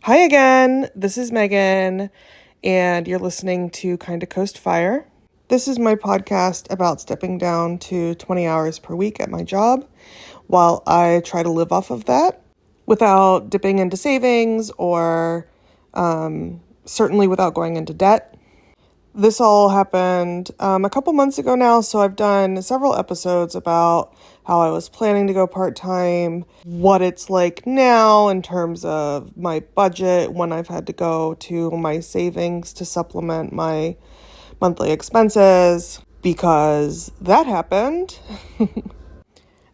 Hi again, this is Megan, and you're listening to Kinda Coast Fire. This is my podcast about stepping down to 20 hours per week at my job while I try to live off of that without dipping into savings or certainly without going into debt. This all happened a couple months ago now, so I've done several episodes about how I was planning to go part-time, what it's like now in terms of my budget, when I've had to go to my savings to supplement my monthly expenses, because that happened.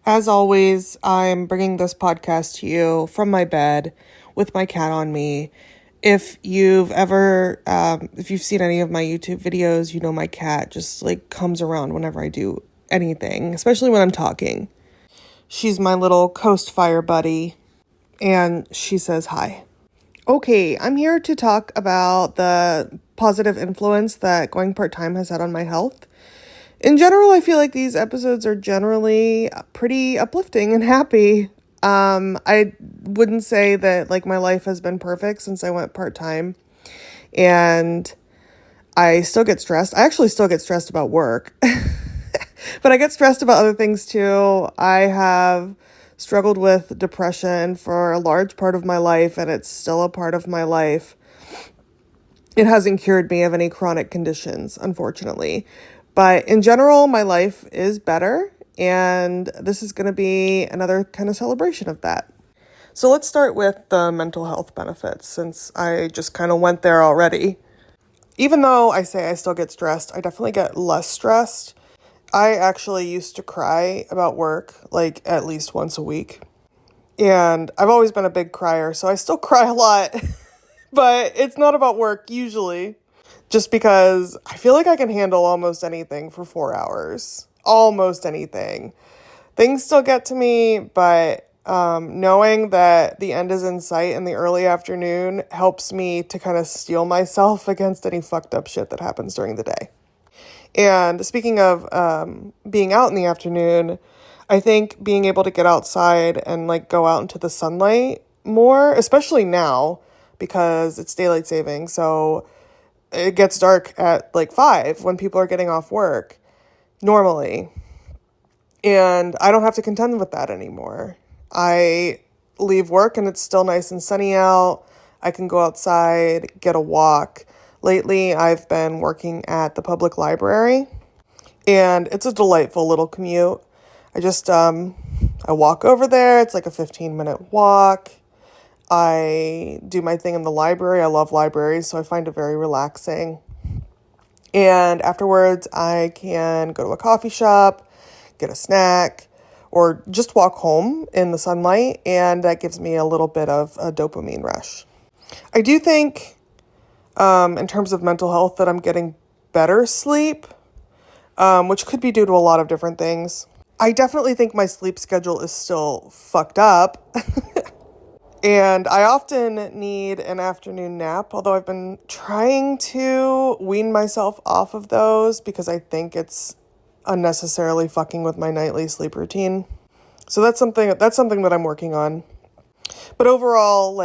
As always, I'm bringing this podcast to you from my bed with my cat on me. If you've seen any of my YouTube videos, you know my cat just comes around whenever I do anything, especially when I'm talking. She's my little coast fire buddy, and she says hi. Okay, I'm here to talk about the positive influence that going part-time has had on my health. In general, I feel like these episodes are generally pretty uplifting and happy. I wouldn't say that my life has been perfect since I went part-time, and I still get stressed. I actually still get stressed about work, but I get stressed about other things too. I have struggled with depression for a large part of my life, and it's still a part of my life. It hasn't cured me of any chronic conditions, unfortunately. But in general, my life is better, and this is going to be another kind of celebration of that. So let's start with the mental health benefits, since I just kind of went there already. Even though I say I still get stressed, I definitely get less stressed. I actually used to cry about work at least once a week. And I've always been a big crier, so I still cry a lot. But it's not about work usually. Just because I feel like I can handle almost anything for 4 hours. Almost anything. Things still get to me, but knowing that the end is in sight in the early afternoon helps me to kind of steel myself against any fucked up shit that happens during the day. And speaking of being out in the afternoon, I think being able to get outside and go out into the sunlight more, especially now because it's daylight saving, so it gets dark at 5 when people are getting off work normally. And I don't have to contend with that anymore. I leave work and it's still nice and sunny out. I can go outside, get a walk. Lately, I've been working at the public library, and it's a delightful little commute. I walk over there. It's a 15-minute walk. I do my thing in the library. I love libraries, so I find it very relaxing. And afterwards, I can go to a coffee shop, get a snack, or just walk home in the sunlight, and that gives me a little bit of a dopamine rush. I do think, in terms of mental health, that I'm getting better sleep, which could be due to a lot of different things. I definitely think my sleep schedule is still fucked up. And I often need an afternoon nap, although I've been trying to wean myself off of those because I think it's unnecessarily fucking with my nightly sleep routine. So that's something that I'm working on. But overall,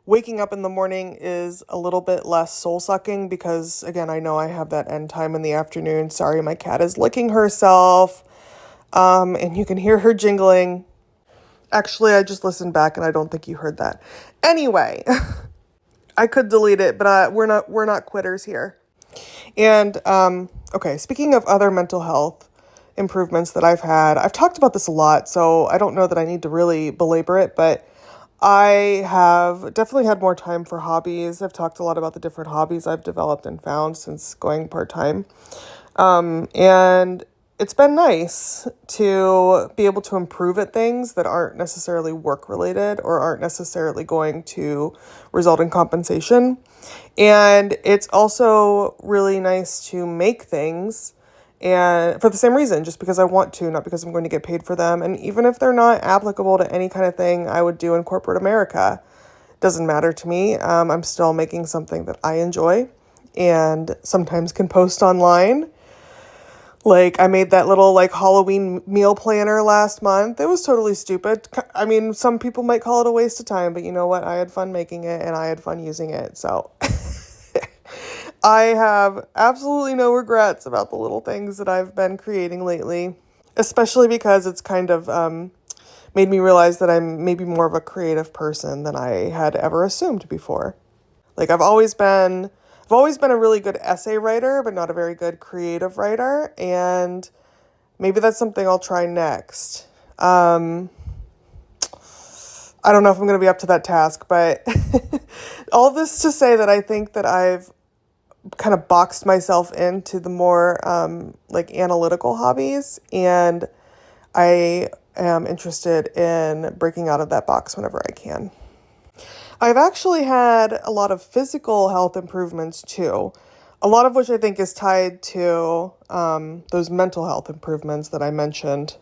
waking up in the morning is a little bit less soul-sucking because, again, I know I have that end time in the afternoon. Sorry, my cat is licking herself, and you can hear her jingling. Actually, I just listened back and I don't think you heard that. Anyway, I could delete it, but we're not quitters here. And, okay, speaking of other mental health improvements that I've had, I've talked about this a lot, so I don't know that I need to really belabor it, but I have definitely had more time for hobbies. I've talked a lot about the different hobbies I've developed and found since going part-time. And it's been nice to be able to improve at things that aren't necessarily work-related or aren't necessarily going to result in compensation. And it's also really nice to make things, and for the same reason, just because I want to, not because I'm going to get paid for them. And even if they're not applicable to any kind of thing I would do in corporate America, doesn't matter to me. I'm still making something that I enjoy and sometimes can post online. Like, I made that little, like, Halloween meal planner last month. It was totally stupid. I mean, some people might call it a waste of time, but you know what? I had fun making it, and I had fun using it, so I have absolutely no regrets about the little things that I've been creating lately, especially because it's kind of made me realize that I'm maybe more of a creative person than I had ever assumed before. Like, I've always been a really good essay writer, but not a very good creative writer, and maybe that's something I'll try next. I don't know if I'm going to be up to that task, but all this to say that I think that I've kind of boxed myself into the more like analytical hobbies, and I am interested in breaking out of that box whenever I can. I've actually had a lot of physical health improvements too, a lot of which I think is tied to those mental health improvements that I mentioned.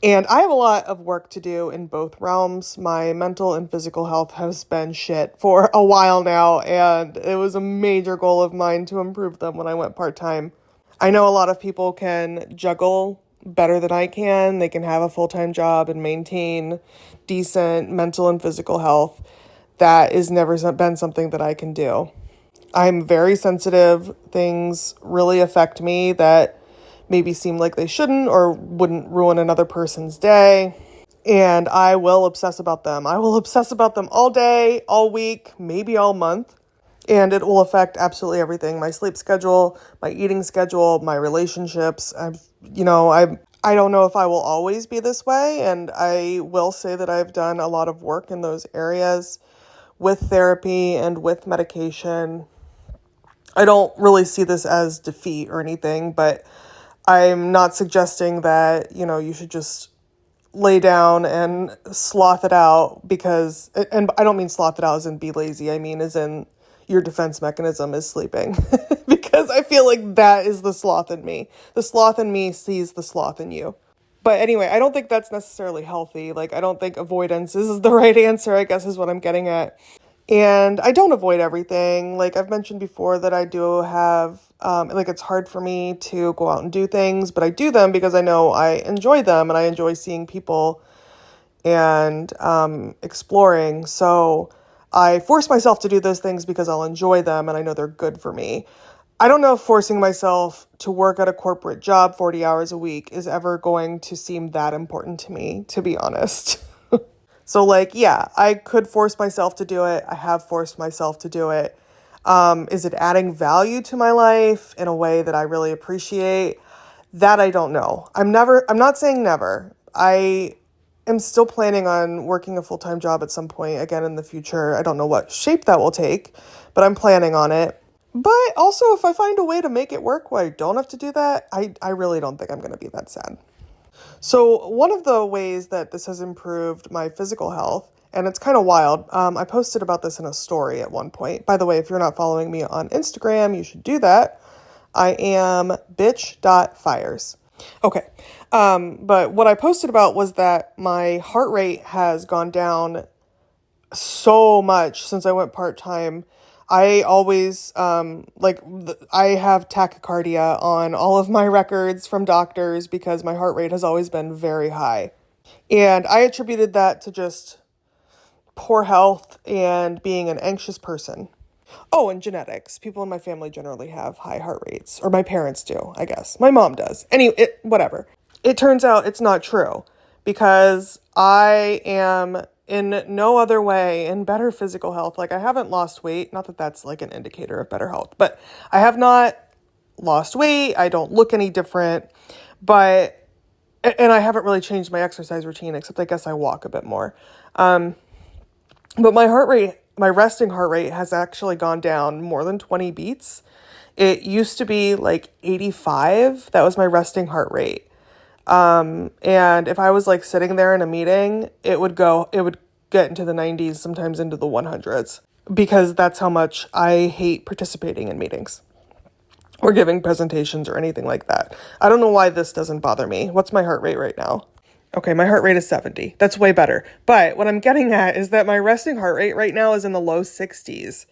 And I have a lot of work to do in both realms. My mental and physical health has been shit for a while now, and it was a major goal of mine to improve them when I went part-time. I know a lot of people can juggle better than I can. They can have a full-time job and maintain decent mental and physical health. That has never been something that I can do. I'm very sensitive. Things really affect me that maybe seem like they shouldn't or wouldn't ruin another person's day. And I will obsess about them. I will obsess about them all day, all week, maybe all month. And it will affect absolutely everything. My sleep schedule, my eating schedule, my relationships. I don't know if I will always be this way. And I will say that I've done a lot of work in those areas with therapy and with medication. I don't really see this as defeat or anything, but I'm not suggesting that, you should just lay down and sloth it out and I don't mean sloth it out as in be lazy. I mean as in your defense mechanism is sleeping because I feel like that is the sloth in me. The sloth in me sees the sloth in you. But anyway, I don't think that's necessarily healthy. Like, I don't think avoidance is the right answer, I guess is what I'm getting at. And I don't avoid everything. Like I've mentioned before that I do have, it's hard for me to go out and do things, but I do them because I know I enjoy them and I enjoy seeing people and exploring. So I force myself to do those things because I'll enjoy them and I know they're good for me. I don't know if forcing myself to work at a corporate job 40 hours a week is ever going to seem that important to me, to be honest. So yeah, I could force myself to do it. I have forced myself to do it. Is it adding value to my life in a way that I really appreciate? That I don't know. I'm not saying never. I am still planning on working a full-time job at some point again in the future. I don't know what shape that will take, but I'm planning on it. But also, if I find a way to make it work where I don't have to do that, I really don't think I'm going to be that sad. So one of the ways that this has improved my physical health, and it's kind of wild, I posted about this in a story at one point. By the way, if you're not following me on Instagram, you should do that. I am bitch.fires. Okay, but what I posted about was that my heart rate has gone down so much since I went part-time. I always, I have tachycardia on all of my records from doctors because my heart rate has always been very high. And I attributed that to just poor health and being an anxious person. Oh, and genetics. People in my family generally have high heart rates, or my parents do, I guess. My mom does. Anyway, whatever. It turns out it's not true because I am in no other way in better physical health. Like I haven't lost weight. Not that that's like an indicator of better health, but I have not lost weight. I don't look any different, and I haven't really changed my exercise routine, except I guess I walk a bit more. But my resting heart rate has actually gone down more than 20 beats. It used to be like 85. That was my resting heart rate. And if I was like sitting there in a meeting, it would get into the 90s, sometimes into the 100s, because that's how much I hate participating in meetings or giving presentations or anything like that. I don't know why this doesn't bother me. What's my heart rate right now? Okay, my heart rate is 70. That's way better. But what I'm getting at is that my resting heart rate right now is in the low 60s.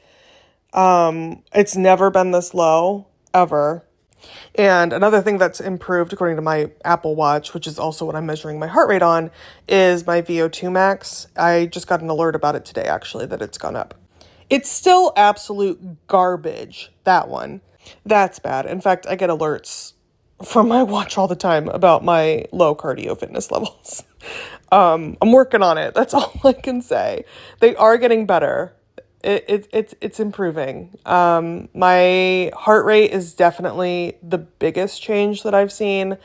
It's never been this low, ever. And another thing that's improved, according to my Apple Watch, which is also what I'm measuring my heart rate on, is my VO2 max. I just got an alert about it today, actually, that it's gone up. It's still absolute garbage, that one. That's bad. In fact, I get alerts from my watch all the time about my low cardio fitness levels. I'm working on it. That's all I can say. They are getting better. It's improving. My heart rate is definitely the biggest change that I've seen,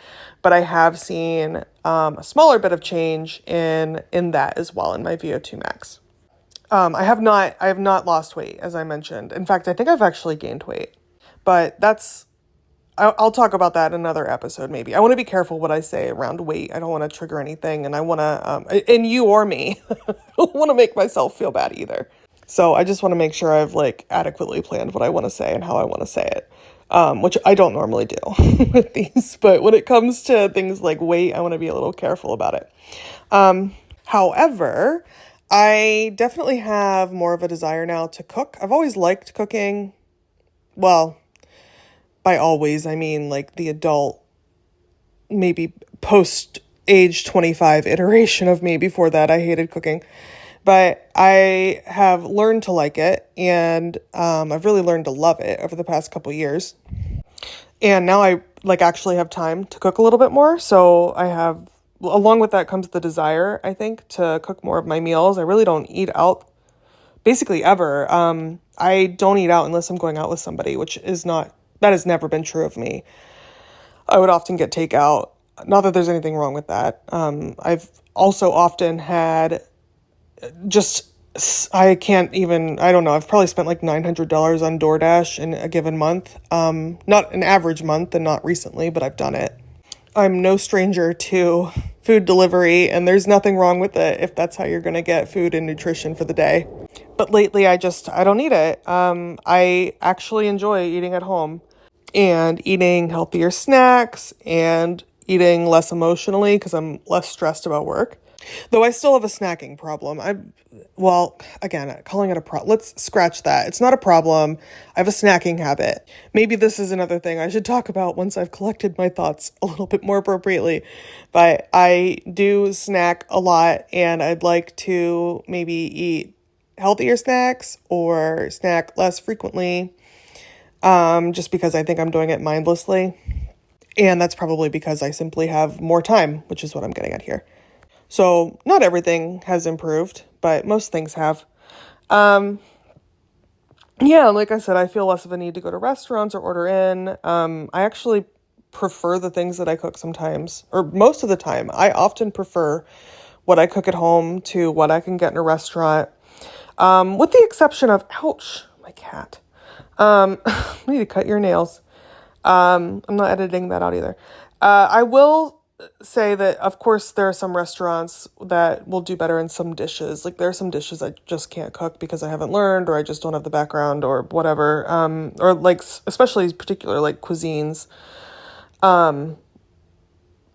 but I have seen a smaller bit of change in that as well, in my VO2 max. I have not lost weight, as I mentioned. In fact, I think I've actually gained weight, but I'll talk about that in another episode, maybe. I want to be careful what I say around weight. I don't want to trigger anything, and I want to, and you or me, I don't want to make myself feel bad either. So I just want to make sure I've adequately planned what I want to say and how I want to say it, which I don't normally do with these. But when it comes to things like weight, I want to be a little careful about it. However, I definitely have more of a desire now to cook. I've always liked cooking. Well, by always, I mean the adult, maybe post age 25 iteration of me. Before that, I hated cooking. But I have learned to like it, and I've really learned to love it over the past couple years. And now I actually have time to cook a little bit more. So I have, along with that comes the desire, I think, to cook more of my meals. I really don't eat out basically ever. I don't eat out unless I'm going out with somebody, that has never been true of me. I would often get takeout. Not that there's anything wrong with that. I've also often had I don't know, I've probably spent $900 on DoorDash in a given month. Not an average month and not recently, but I've done it. I'm no stranger to food delivery, and there's nothing wrong with it if that's how you're going to get food and nutrition for the day. But lately I don't eat it. I actually enjoy eating at home and eating healthier snacks and eating less emotionally because I'm less stressed about work. Though I still have a snacking problem. Again, calling it a problem. Let's scratch that. It's not a problem. I have a snacking habit. Maybe this is another thing I should talk about once I've collected my thoughts a little bit more appropriately. But I do snack a lot, and I'd like to maybe eat healthier snacks or snack less frequently, just because I think I'm doing it mindlessly. And that's probably because I simply have more time, which is what I'm getting at here. So not everything has improved, but most things have. Like I said, I feel less of a need to go to restaurants or order in. I actually prefer the things that I cook sometimes, or most of the time. I often prefer what I cook at home to what I can get in a restaurant. With the exception of, ouch, my cat. I need to cut your nails. I'm not editing that out either. I will say that, of course, there are some restaurants that will do better in some dishes. There are some dishes I just can't cook because I haven't learned, or I just don't have the background, or whatever. Especially particular cuisines. I'm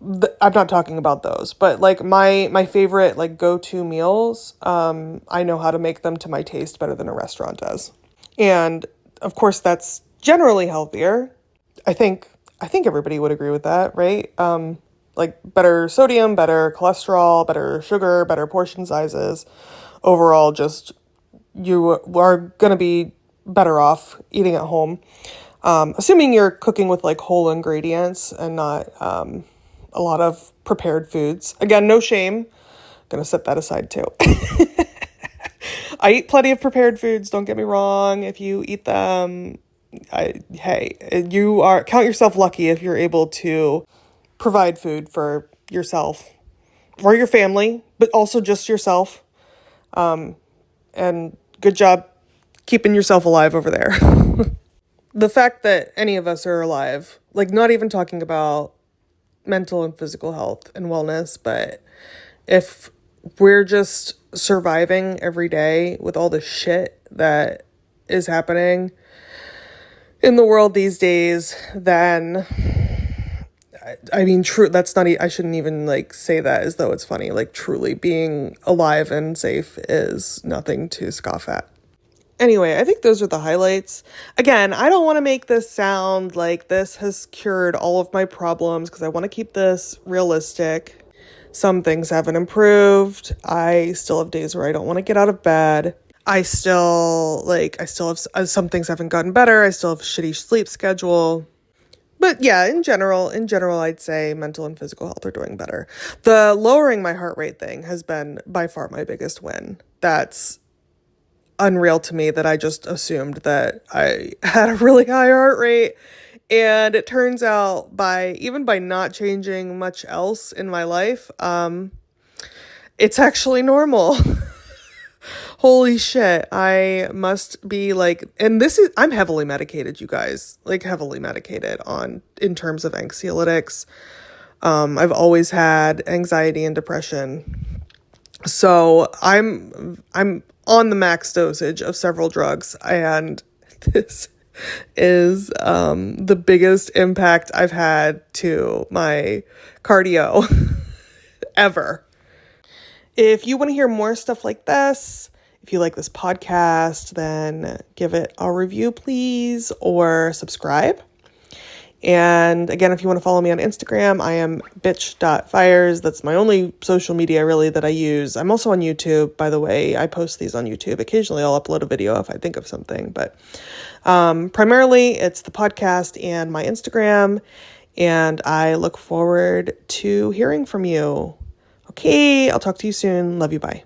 not talking about those, but my favorite go-to meals, I know how to make them to my taste better than a restaurant does. And of course that's generally healthier. I think everybody would agree with that, right? Better sodium, better cholesterol, better sugar, better portion sizes. Overall, just you are going to be better off eating at home. Assuming you're cooking with whole ingredients and not a lot of prepared foods. Again, no shame. I'm going to set that aside too. I eat plenty of prepared foods, don't get me wrong. If you eat them, count yourself lucky if you're able to provide food for yourself or your family, but also just yourself. And good job keeping yourself alive over there. The fact that any of us are alive, not even talking about mental and physical health and wellness, but if we're just surviving every day with all the shit that is happening in the world these days, then true, that's not, I shouldn't even say that as though it's funny. Truly being alive and safe is nothing to scoff at. Anyway, I think those are the highlights. Again, I don't want to make this sound like this has cured all of my problems because I want to keep this realistic. Some things haven't improved. I still have days where I don't want to get out of bed. I still have some things haven't gotten better. I still have a shitty sleep schedule. But yeah, in general, I'd say mental and physical health are doing better. The lowering my heart rate thing has been by far my biggest win. That's unreal to me that I just assumed that I had a really high heart rate. And it turns out by not changing much else in my life, it's actually normal. Holy shit. I must be like, and I'm heavily medicated, you guys, like heavily medicated in terms of anxiolytics. I've always had anxiety and depression. So I'm on the max dosage of several drugs, and this is the biggest impact I've had to my cardio ever. If you want to hear more stuff like this, if you like this podcast, then give it a review, please, or subscribe. And again, if you want to follow me on Instagram, I am bitch.fires. That's my only social media really that I use. I'm also on YouTube, by the way. I post these on YouTube. Occasionally I'll upload a video if I think of something, but primarily it's the podcast and my Instagram, and I look forward to hearing from you. Okay, I'll talk to you soon. Love you. Bye.